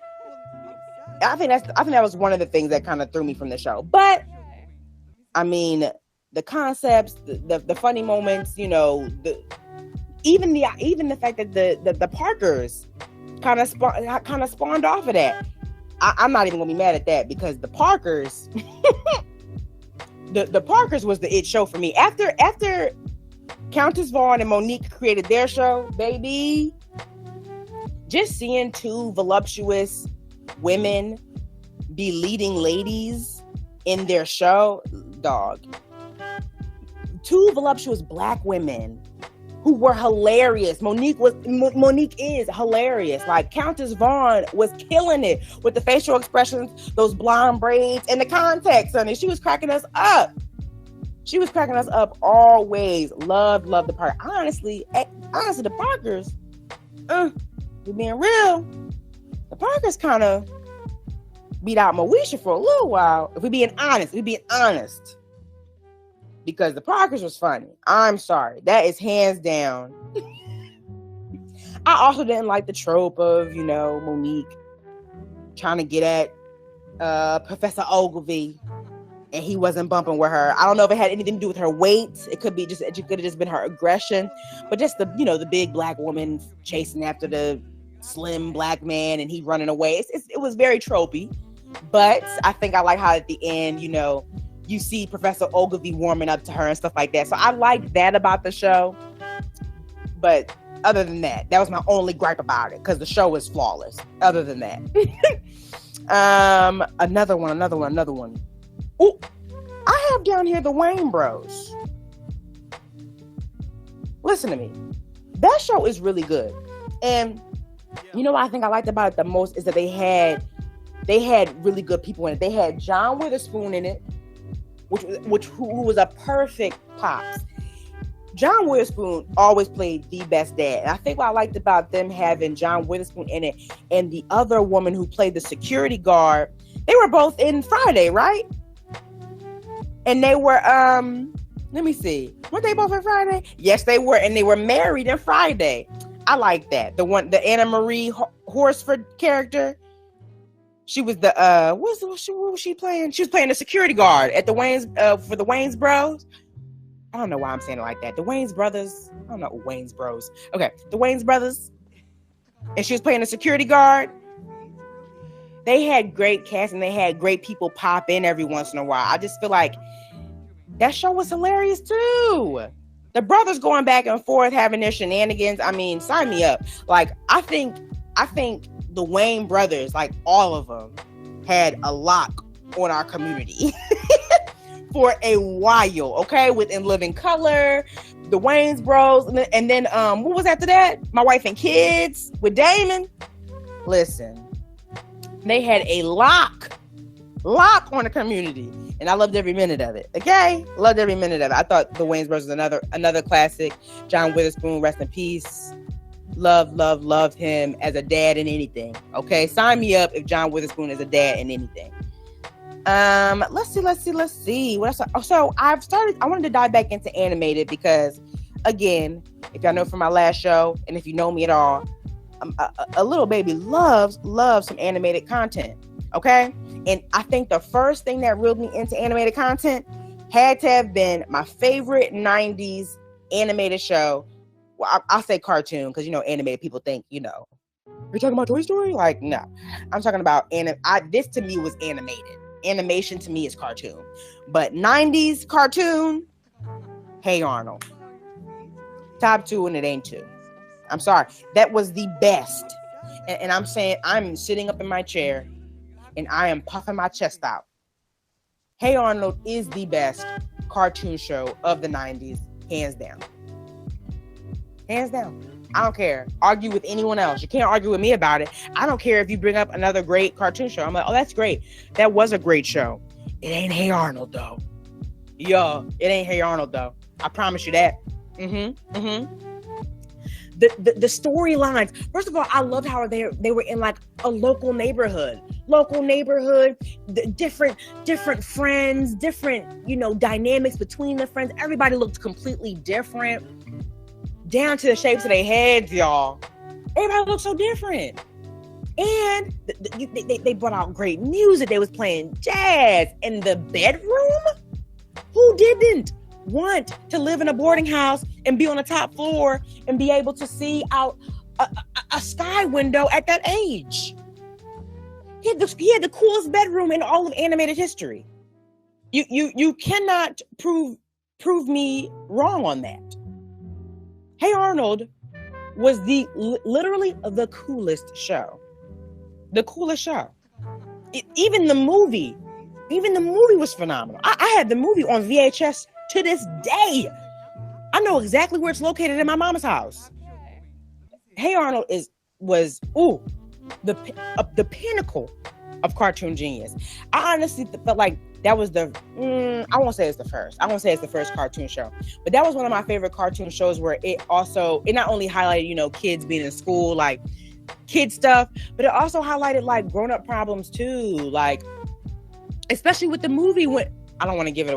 Speaker 1: I think that was one of the things that kind of threw me from the show. But I mean, the concepts, the funny moments, you know, even the fact that the Parkers kind of spawned off of that. I'm not even gonna be mad at that, because the Parkers, the Parkers was the it show for me. After Countess Vaughn and Monique created their show, baby, just seeing two voluptuous women be leading ladies in their show, dog. Two voluptuous Black women who were hilarious. Monique is hilarious. Like, Countess Vaughn was killing it with the facial expressions, those blonde braids, and the context, honey. She was cracking us up. She was cracking us up always. Loved the part. Honestly, the Parkers, to being real, the Parkers kind of beat out Moesha for a little while. If we're being honest. Because the Parkers was funny. I'm sorry. That is hands down. I also didn't like the trope of, you know, Monique trying to get at Professor Ogilvy, and he wasn't bumping with her. I don't know if it had anything to do with her weight. It could have just been her aggression. But just the big Black woman chasing after the slim Black man and he running away. It was very tropey. But I think I like how at the end, you know, you see Professor Ogilvy warming up to her and stuff like that. So I like that about the show. But other than that, that was my only gripe about it, because the show is flawless. Other than that. Another one. Oh, I have down here the Wayne Bros. Listen to me. That show is really good. And you know what I think I liked about it the most is that they had really good people in it. They had John Witherspoon in it. who was a perfect pops. John Witherspoon always played the best dad. And I think what I liked about them having John Witherspoon in it and the other woman who played the security guard, they were both in Friday, right? And they were, let me see. Weren't they both in Friday? Yes, they were. And they were married in Friday. I like that. The Anna Marie Horsford character. She was the, what was she playing? She was playing the security guard at the Wayne's, for the Wayne's Bros. I don't know why I'm saying it like that. The Wayne's Brothers. I don't know. Wayne's Bros. Okay. The Wayne's Brothers. And she was playing a security guard. They had great cast and they had great people pop in every once in a while. I just feel like that show was hilarious too. The brothers going back and forth having their shenanigans. I mean, sign me up. Like, I think the Wayne brothers, like all of them, had a lock on our community. For a while, okay, with In Living Color, the Wayne's Bros, and then what was after that? My Wife and Kids with Damon. Listen, they had a lock on the community, and I loved every minute of it. Okay, loved every minute of it. I thought the Wayne's Bros was another classic. John Witherspoon, rest in peace. Loved him as a dad in anything. Okay, sign me up if John Witherspoon is a dad in anything. Let's see. What else? So I wanted to dive back into animated because, again, if y'all know from my last show, and if you know me at all, a little baby loves some animated content. Okay, and I think the first thing that reeled me into animated content had to have been my favorite '90s animated show. Well, I'll say cartoon because animated people think you're talking about Toy Story. Like, no, I'm talking about this to me was animated. Animation to me is cartoon, but 90s cartoon, Hey Arnold, top 2, and it ain't 2. I'm sorry, that was the best. And I'm saying, I'm sitting up in my chair and I am puffing my chest out. Hey Arnold is the best cartoon show of the 90s, hands down. I don't care. Argue with anyone else. You can't argue with me about it. I don't care if you bring up another great cartoon show. I'm like, oh, that's great. That was a great show. It ain't Hey Arnold, though. Yo, it ain't Hey Arnold, though. I promise you that. The storylines. First of all, I loved how they were in like a local neighborhood. Different friends, different, dynamics between the friends. Everybody looked completely different. Down to the shapes of their heads, y'all. Everybody looked so different. And they brought out great music. They was playing jazz in the bedroom. Who didn't want to live in a boarding house and be on the top floor and be able to see out a sky window at that age? He had the coolest bedroom in all of animated history. You cannot prove me wrong on that. Hey Arnold was literally the coolest show. The coolest show. Even the movie was phenomenal. I had the movie on VHS to this day. I know exactly where it's located in my mama's house. Hey Arnold was the pinnacle of cartoon genius. I honestly felt like that was I won't say it's the first. I won't say it's the first cartoon show, but that was one of my favorite cartoon shows where it not only highlighted, kids being in school, like kid stuff, but it also highlighted like grown-up problems too. Like, especially with the movie when I don't want to give it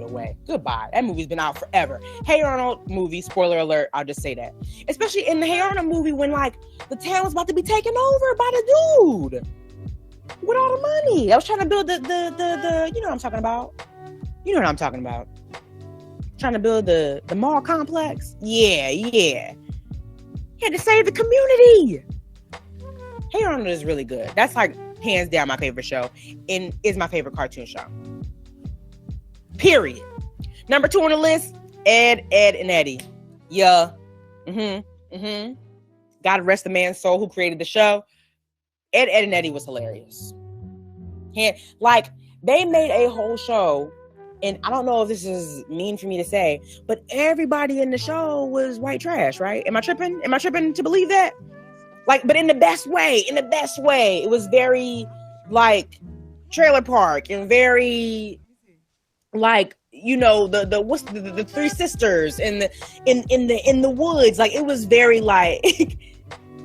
Speaker 1: away. Goodbye. That movie's been out forever. Hey Arnold movie, spoiler alert, I'll just say that. Especially in the Hey Arnold movie when like the town was about to be taken over by the dude with all the money. I was trying to build the you know what I'm talking about. Trying to build the mall complex. Yeah. He had to save the community. Hey Arnold is really good. That's like hands down my favorite show and is my favorite cartoon show. Period. Number 2 on the list, Ed, and Eddie. Yeah. God rest the man's soul who created the show. Ed, and Eddie was hilarious. Like, they made a whole show, and I don't know if this is mean for me to say, but everybody in the show was white trash, right? Am I tripping? Am I tripping to believe that? Like, but in the best way. It was very, like, trailer park and very like, the what's the three sisters in the woods. Like, it was very like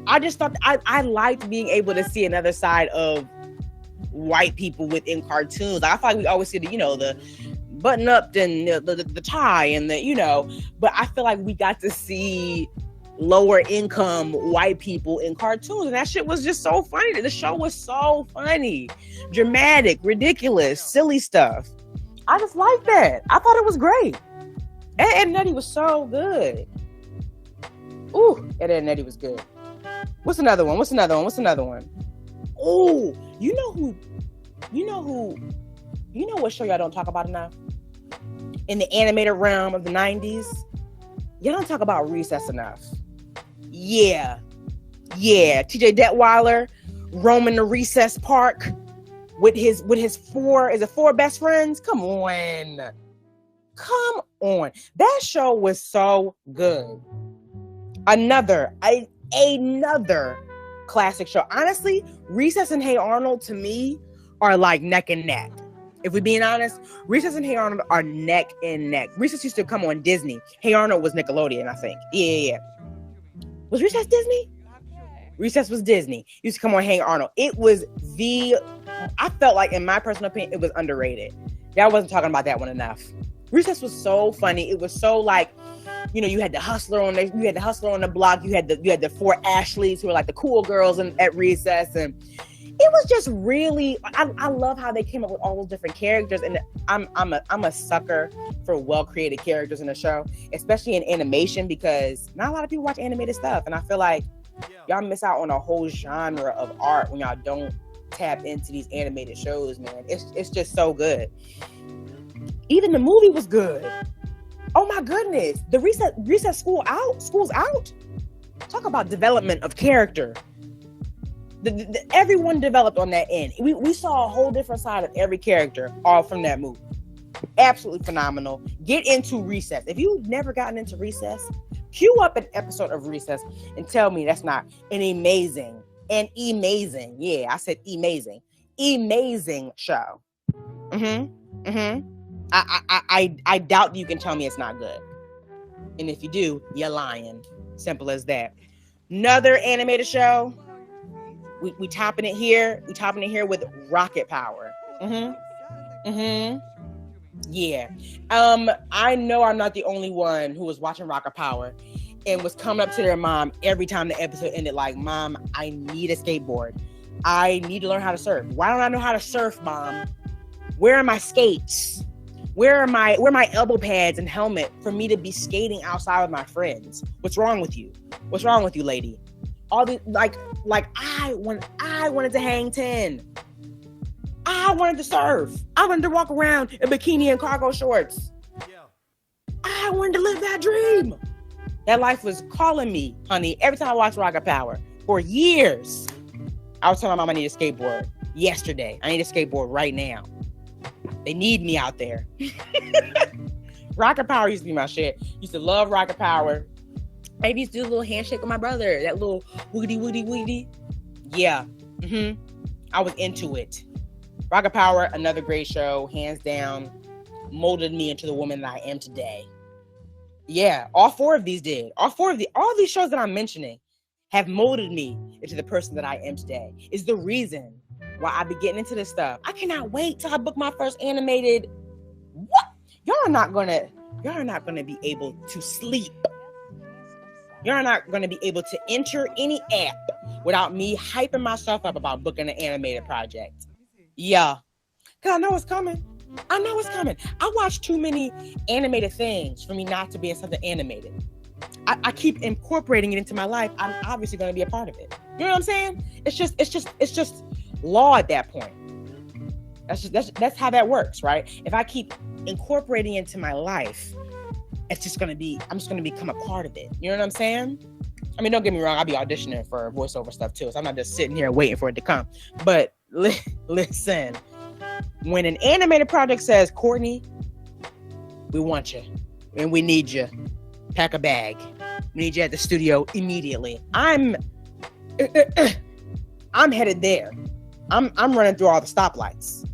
Speaker 1: I just thought I liked being able to see another side of white people within cartoons. Like, I feel like we always see the button up and the tie and but I feel like we got to see lower income white people in cartoons, and that shit was just so funny. The show was so funny, dramatic, ridiculous, silly stuff. I just liked that. I thought it was great. Ed and Eddie was so good. Ooh, Ed and Eddie was good. What's another one? Ooh, you know what show y'all don't talk about enough? In the animated realm of the 90s, y'all don't talk about Recess enough. Yeah. TJ Detweiler roaming the Recess Park with his four best friends. Come on. That show was so good. Another classic show. Honestly, Recess and Hey Arnold to me are like neck and neck. If we're being honest, Recess and Hey Arnold are neck and neck. Recess used to come on Disney. Hey Arnold was Nickelodeon, I think. Yeah. Was Recess Disney? Recess was Disney. Used to come on Hey Arnold. It was I felt like, in my personal opinion, it was underrated. Y'all wasn't talking about that one enough. Recess was so funny. It was so like, you had the hustler on the block. You had the four Ashleys who were like the cool girls at Recess, and it was just really, I love how they came up with all those different characters, and I'm a sucker for well-created characters in the show, especially in animation, because not a lot of people watch animated stuff, and I feel like y'all miss out on a whole genre of art when y'all don't tap into these animated shows, man. It's just so good. Even the movie was good. Oh my goodness, the Recess school's out. Talk about development of character. Everyone developed on that end. We saw a whole different side of every character, all from that movie. Absolutely phenomenal. Get into Recess. If you've never gotten into Recess, cue up an episode of Recess and tell me that's not an amazing, yeah, I said amazing show. I doubt you can tell me it's not good. And if you do, you're lying. Simple as that. Another animated show. We topping it here. We topping it here with Rocket Power. Yeah. I know I'm not the only one who was watching Rocket Power and was coming up to their mom every time the episode ended like, Mom, I need a skateboard. I need to learn how to surf. Why don't I know how to surf, Mom? Where are my skates? Where are my elbow pads and helmet for me to be skating outside with my friends? What's wrong with you? What's wrong with you, lady? All the like I wanted to hang 10. I wanted to surf. I wanted to walk around in bikini and cargo shorts. I wanted to live that dream. That life was calling me, honey. Every time I watched Rocket Power for years, I was telling my mom I need a skateboard. Yesterday, I need a skateboard right now. They need me out there. Rocket Power used to be my shit. Used to love Rocket Power. Maybe used to do a little handshake with my brother. That little woody. Yeah. I was into it. Rocket Power, another great show, hands down. Molded me into the woman that I am today. Yeah, all four of these did. All these shows that I'm mentioning have molded me into the person that I am today. Is the reason why I be getting into this stuff. I cannot wait till I book my first animated. What? Y'all are not gonna be able to sleep. You're not gonna be able to enter any app without me hyping myself up about booking an animated project. Yeah, cause I know it's coming. I watch too many animated things for me not to be in something animated. I keep incorporating it into my life. I'm obviously going to be a part of it. You know what I'm saying? It's just law at that point. That's how that works, right? If I keep incorporating it into my life, I'm just going to become a part of it. You know what I'm saying? I mean, don't get me wrong. I'll be auditioning for voiceover stuff too. So I'm not just sitting here waiting for it to come. But listen, when an animated project says, Courtney, we want you and we need you, pack a bag. We need you at the studio immediately. I'm headed there. I'm running through all the stoplights.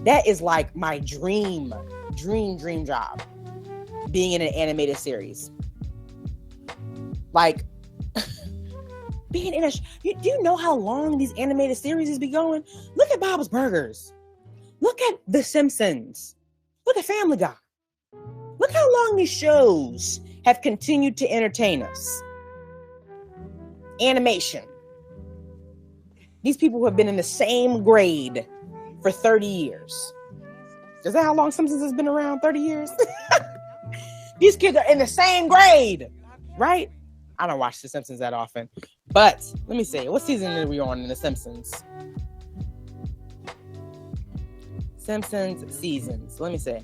Speaker 1: That is like my dream job, being in an animated series. Like, being in a, do you know how long these animated series be going? Look at Bob's Burgers. Look at The Simpsons. Look at Family Guy. Look how long these shows have continued to entertain us. Animation. These people have been in the same grade for 30 years. Is that how long Simpsons has been around? 30 years? These kids are in the same grade, right? I don't watch The Simpsons that often. But let me see. What season are we on in The Simpsons? Simpsons seasons. Let me see.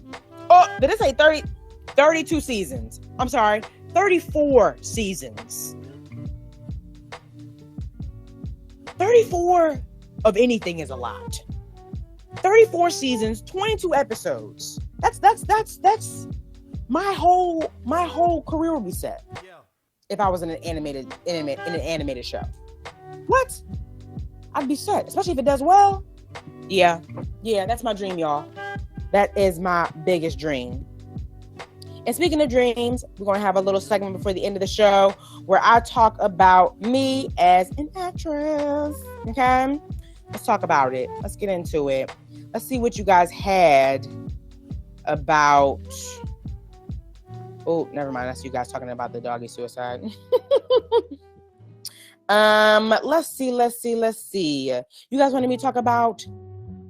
Speaker 1: Oh, did it say 30? 32 seasons. I'm sorry. 34 seasons. 34 of anything is a lot. 34 seasons, 22 episodes. That's my whole career would be set. If I was in an animated show. What? I'd be set, especially if it does well. Yeah, that's my dream, y'all. That is my biggest dream. And speaking of dreams, we're going to have a little segment before the end of the show where I talk about me as an actress. Okay? Let's talk about it. Let's get into it. Let's see what you guys had about... Oh, never mind. That's you guys talking about the doggy suicide. Let's see. You guys wanted me to talk about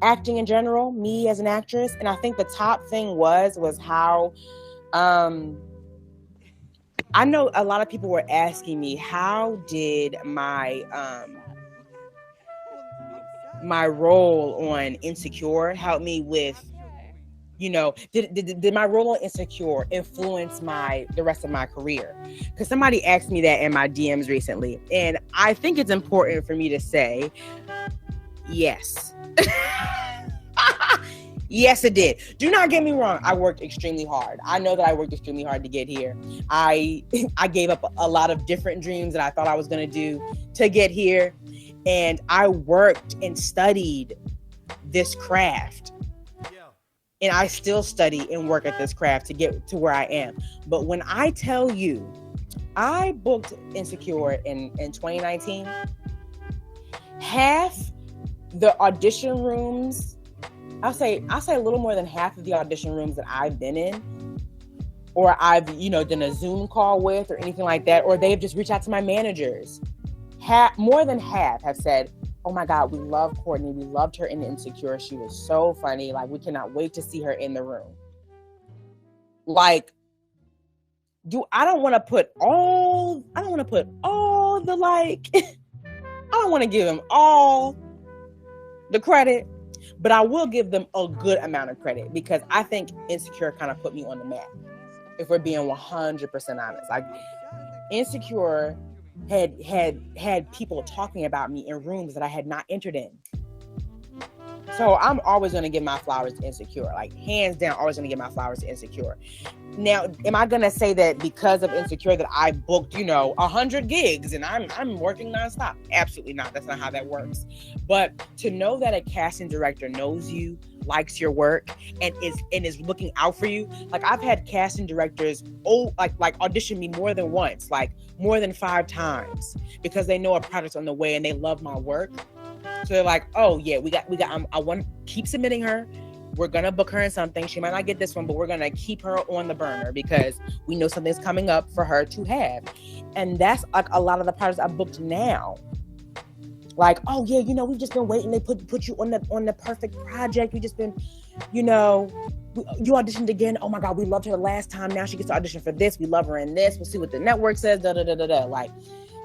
Speaker 1: acting in general, me as an actress. And I think the top thing was how... I know a lot of people were asking me, how did my my role on Insecure help me with, did my role on Insecure influence the rest of my career? Because somebody asked me that in my DMs recently, and I think it's important for me to say yes. Yes, it did. Do not get me wrong. I worked extremely hard. I know that I worked extremely hard to get here. I gave up a lot of different dreams that I thought I was going to do to get here. And I worked and studied this craft. And I still study and work at this craft to get to where I am. But when I tell you, I booked Insecure in 2019, half the audition rooms, I'll say a little more than half of the audition rooms that I've been in, or I've, done a Zoom call with or anything like that, or they've just reached out to my managers. More than half have said, oh my God, we love Courtney. We loved her in Insecure. She was so funny. Like, we cannot wait to see her in the room. Like, I don't want to put all the like, I don't want to give them all the credit. But I will give them a good amount of credit because I think Insecure kind of put me on the map. If we're being 100% honest, like Insecure had people talking about me in rooms that I had not entered in. So I'm always going to give my flowers to Insecure. Like, hands down, always going to give my flowers to Insecure. Now, am I going to say that because of Insecure that I booked, 100 gigs and I'm working nonstop? Absolutely not. That's not how that works. But to know that a casting director knows you, likes your work, and is looking out for you. Like, I've had casting directors audition me more than once, like more than 5 times, because they know a project's on the way and they love my work. So they're like, oh yeah, we got. I want to keep submitting her. We're gonna book her in something. She might not get this one, but we're gonna keep her on the burner because we know something's coming up for her to have. And that's like a lot of the projects I booked now. Like, oh yeah, we've just been waiting. They put you on the perfect project. We just been, you auditioned again. Oh my God, we loved her last time. Now she gets to audition for this. We love her in this. We'll see what the network says. Da da da da da. Like,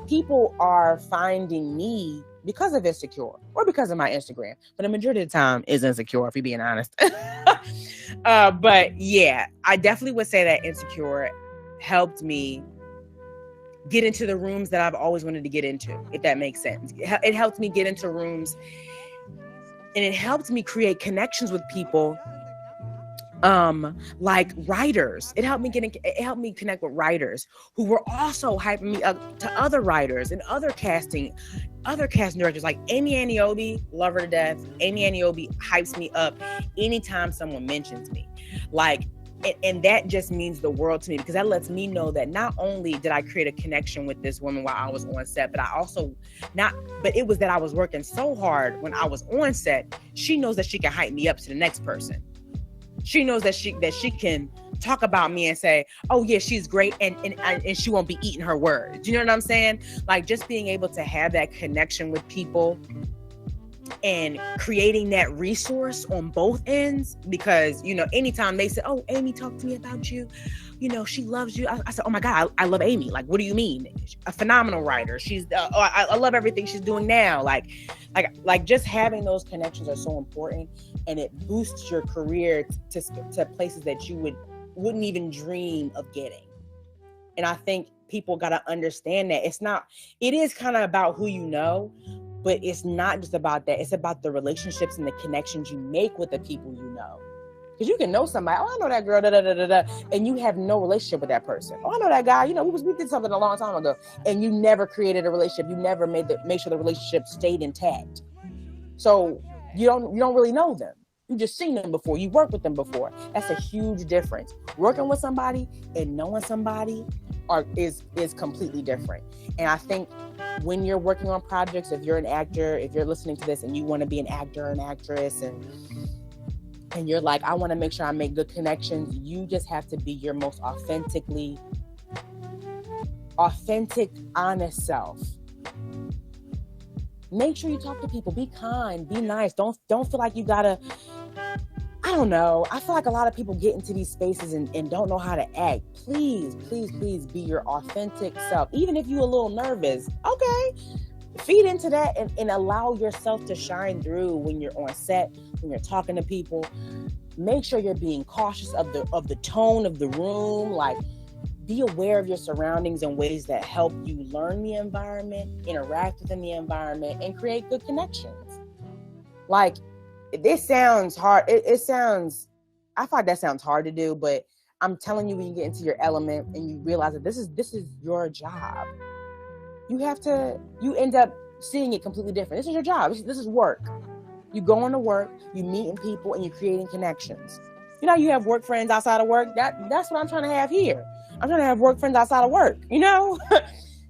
Speaker 1: people are finding me because of Insecure or because of my Instagram. But the majority of the time is Insecure, if you're being honest. But yeah, I definitely would say that Insecure helped me get into the rooms that I've always wanted to get into, if that makes sense. It helped me get into rooms, and it helped me create connections with people, like writers. It helped me connect with writers who were also hyping me up to other writers and other casting other casting directors, like Amy Aniobi, love her to death. Amy Aniobi hypes me up anytime someone mentions me. Like, and that just means the world to me, because that lets me know that not only did I create a connection with this woman while I was on set, but but it was that I was working so hard when I was on set. She knows that she can hype me up to the next person. She knows that she can talk about me and say, oh yeah, she's great, and she won't be eating her words. You know what I'm saying? Like, just being able to have that connection with people and creating that resource on both ends, because, you know, anytime they say, oh, Amy talked to me about you, you know, she loves you. I said, oh my God, I love Amy. Like, what do you mean? A phenomenal writer. She's, I love everything she's doing now. Like just having those connections are so important, and it boosts your career to places that you wouldn't even dream of getting. And I think people got to understand that it is kind of about who you know, but it's not just about that. It's about the relationships and the connections you make with the people you know. Because you can know somebody, oh, I know that girl, and you have no relationship with that person. Oh, I know that guy, you know, we did something a long time ago, and you never created a relationship. You never made sure the relationship stayed intact. So you don't really know them. You just seen them before. You worked with them before. That's a huge difference. Working with somebody and knowing somebody is completely different. And I think when you're working on projects, if you're an actor, if you're listening to this and you want to be an actor or an actress, and you're like, I want to make sure I make good connections, you just have to be your most authentic, honest self. Make sure you talk to people. Be kind. Be nice. Don't feel like you gotta. I don't know. I feel like a lot of people get into these spaces and don't know how to act. Please, please, please be your authentic self. Even if you're a little nervous, okay, feed into that and allow yourself to shine through when you're on set, when you're talking to people. Make sure you're being cautious of the tone of the room. Like, be aware of your surroundings in ways that help you learn the environment, interact within the environment, and create good connections. Like, this sounds hard. I feel like that sounds hard to do, but I'm telling you, when you get into your element and you realize that this is your job, you end up seeing it completely different. This is your job. This is work. You going to work, you meeting people, and you're creating connections. You know, you have work friends outside of work. That's what I'm trying to have here. I'm trying to have work friends outside of work, you know?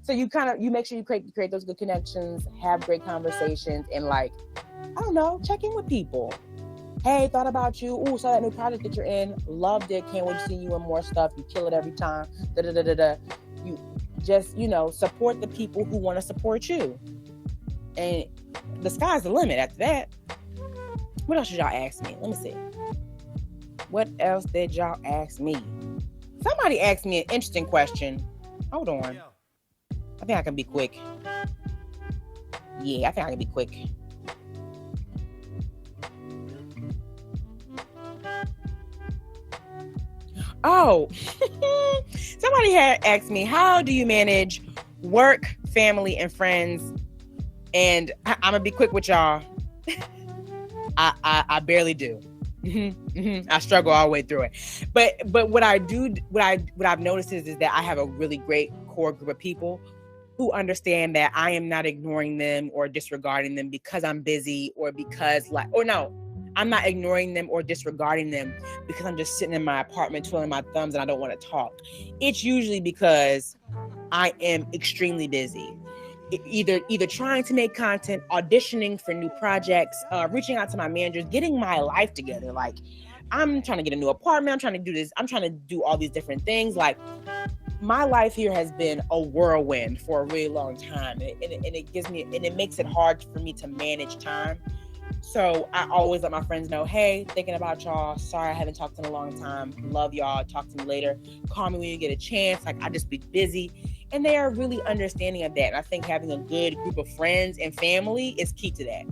Speaker 1: So you make sure you create those good connections, have great conversations, and, like, I don't know, check in with people. Hey, thought about you. Ooh, saw that new project that you're in. Loved it. Can't wait to see you in more stuff. You kill it every time. You just, you know, support the people who want to support you. And the sky's the limit after that. What else did y'all ask me? Let me see. What else did y'all ask me? Somebody asked me an interesting question. Hold on. I think I can be quick. Yeah, I think I can be quick. Oh, somebody had asked me, how do you manage work, family, and friends? And I'm gonna be quick with y'all. I barely do. I struggle all the way through it. But what I've noticed is that I have a really great core group of people who understand that I am not ignoring them or disregarding them because I'm busy, or because I'm not ignoring them or disregarding them because I'm just sitting in my apartment twiddling my thumbs and I don't want to talk. It's usually because I am extremely busy. Either trying to make content, auditioning for new projects, reaching out to my managers, getting my life together. Like, I'm trying to get a new apartment. I'm trying to do this. I'm trying to do all these different things. Like, my life here has been a whirlwind for a really long time. And it makes it hard for me to manage time. So I always let my friends know, hey, thinking about y'all. Sorry I haven't talked in a long time. Love y'all. Talk to me later. Call me when you get a chance. Like, I just be busy. And they are really understanding of that. And I think having a good group of friends and family is key to that.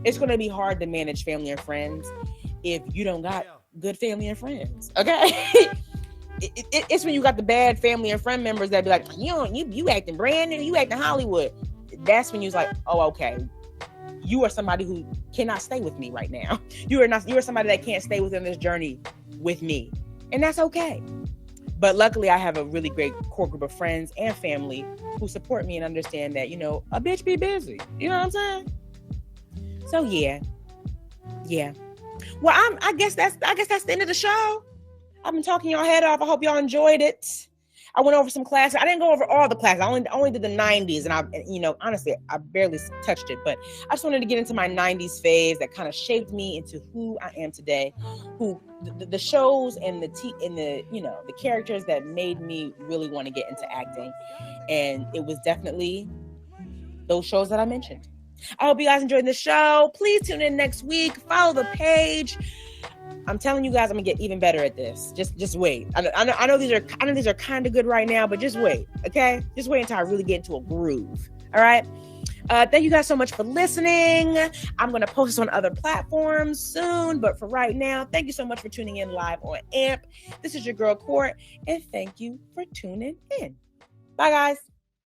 Speaker 1: It's going to be hard to manage family and friends if you don't got good family and friends. Okay? It's when you got the bad family and friend members that be like, you acting brand new, you acting Hollywood. That's when you're like, oh, okay. You are somebody who cannot stay with me right now. You are somebody that can't stay within this journey with me. And that's okay. But luckily, I have a really great core group of friends and family who support me and understand that, a bitch be busy. You know what I'm saying? So yeah. Well, I guess that's the end of the show. I've been talking y'all head off. I hope y'all enjoyed it. I went over some classes. I didn't go over all the classes. I only did the 90s, and honestly, I barely touched it. But I just wanted to get into my 90s phase that kind of shaped me into who I am today. Who the shows and the characters that made me really want to get into acting, and it was definitely those shows that I mentioned. I hope you guys enjoyed the show. Please tune in next week. Follow the page. I'm telling you guys, I'm gonna get even better at this. Just wait. I know these are kind of good right now, but just wait, okay? Just wait until I really get into a groove. All right. Thank you guys so much for listening. I'm gonna post this on other platforms soon, but for right now, thank you so much for tuning in live on AMP. This is your girl Court, and thank you for tuning in. Bye, guys.